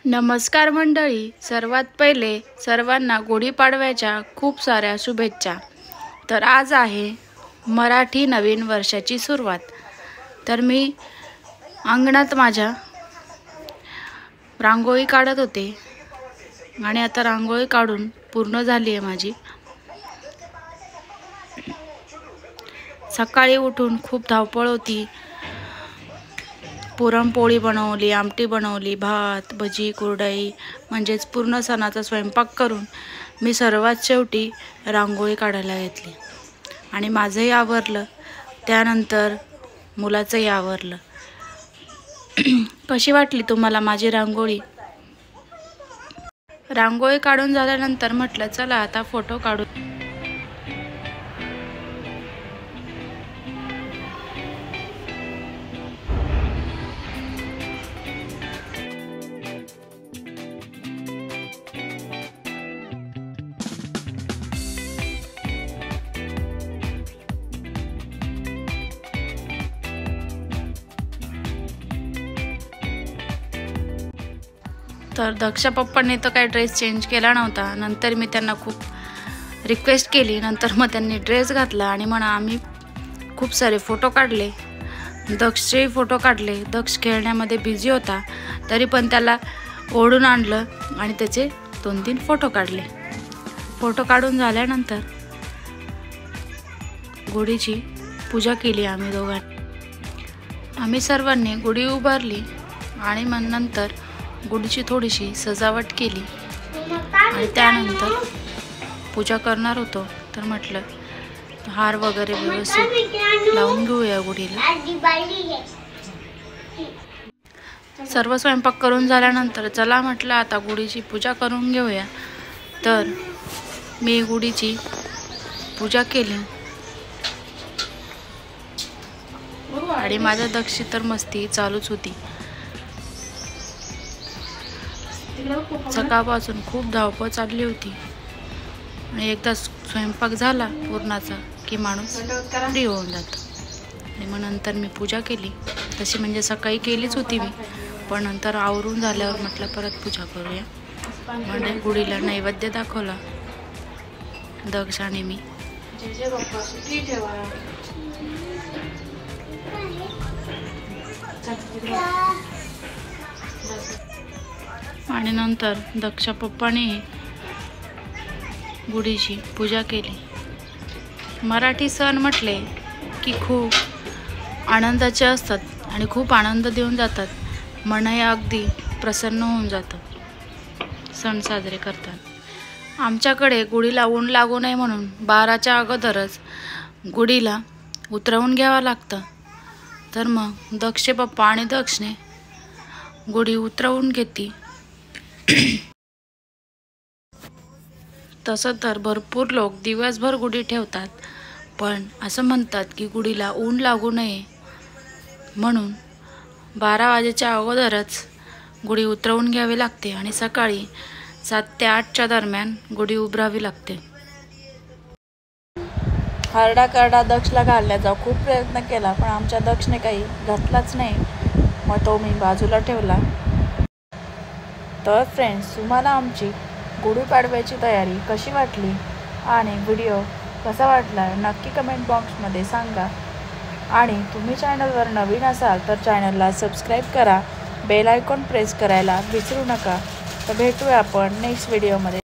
नमस्कार मंडळी, सर्वात पहिले सर्वांना गुढीपाडव्याच्या खूप साऱ्या शुभेच्छा। तर आज आहे मराठी नवीन वर्षाची सुरुवात। तर मी अंगणात माझ्या रांगोळी काढत होते आणि आता रांगोळी काढून पूर्ण झाली आहे माझी। सकाळी उठून खूप धावपळ होती। पुरणपोळी बनवली, आमटी बनवली, भात, भजी, कुरडई म्हणजेच पूर्ण सणाचा स्वयंपाक करून मी सर्वात शेवटी रांगोळी काढायला घेतली आणि माझंही आवरलं। त्यानंतर मुलाचंही आवरलं। कशी वाटली तुम्हाला माझी रांगोळी? रांगोळी काढून झाल्यानंतर म्हटलं चला आता फोटो काढू। तर दक्ष पप्पांनी तर काही ड्रेस चेंज केला नव्हता। नंतर मी त्यांना खूप रिक्वेस्ट केली, नंतर मग त्यांनी ड्रेस घातला आणि म्हणा आम्ही खूप सारे फोटो काढले। दक्षचे फोटो काढले। दक्ष खेळण्यामध्ये बिझी होता, तरी पण त्याला ओढून आणलं आणि त्याचे 2-3 फोटो काढले। फोटो काढून झाल्यानंतर गुढीची पूजा केली आम्ही दोघांनी। आम्ही सर्वांनी गुढी उभारली आणि मग नंतर गुढीची थोडीशी सजावट केली आणि त्यानंतर पूजा करणार होतो। तर म्हटलं हार वगैरे व्यवस्थित लावून घेऊया गुढीला। सर्व स्वयंपाक करून झाल्यानंतर चला म्हटलं आता गुढीची पूजा करून घेऊया। तर मी गुढीची पूजा केली आणि माझ्या दक्षी तर मस्ती चालूच होती। सकाळपासून खूप धावपळ चालली होती आणि एकदा स्वयंपाक झाला पूर्णाचा की माणूस फ्री होऊन जातो। आणि मग नंतर मी पूजा केली, तशी म्हणजे सकाळी केलीच होती मी, पण नंतर आवरून झाल्यावर म्हटलं परत पूजा करूया। म्हणजे गुढीला नैवेद्य दाखवला दक्ष आणि मी। आणि नंतर दक्ष पप्पाने गुढीची पूजा केली। मराठी सण म्हटले की खूप आनंदाचे असतात आणि खूप आनंद देऊन जातात। मनही अगदी प्रसन्न होऊन जातं सण साजरे करतात। आमच्याकडे गुढीला ऊन लागू नये म्हणून 12च्या अगोदरच गुढीला उतरवून घ्यावं लागतं। तर मग दक्षचे पप्पा आणि दक्षने गुढी उतरवून घेतली। तसं तर भरपूर लोक दिवसभर गुढी ठेवतात, पण असं म्हणतात की गुढीला ऊन लागू नये म्हणून 12 वाजेच्या अगोदरच गुढी उतरवून घ्यावी लागते आणि सकाळी 7 ते 8च्या दरम्यान गुढी उभारावी लागते। हारडा करडा दक्षला घालण्याचा खूप प्रयत्न केला, पण आमच्या दक्षने काही घातलाच नाही, मग तो मी बाजूला ठेवला। तर फ्रेंड्स, तुम्हाला आमची गुढीपाडव्याची तयारी कशी वाटली आणि व्हिडिओ कसा वाटला नक्की कमेंट बॉक्समध्ये सांगा। आणि तुम्ही चॅनलवर नवीन असाल तर चॅनलला सबस्क्राईब करा, बेल आयकॉन प्रेस करायला विसरू नका। तर भेटूया आपण नेक्स्ट व्हिडिओमध्ये।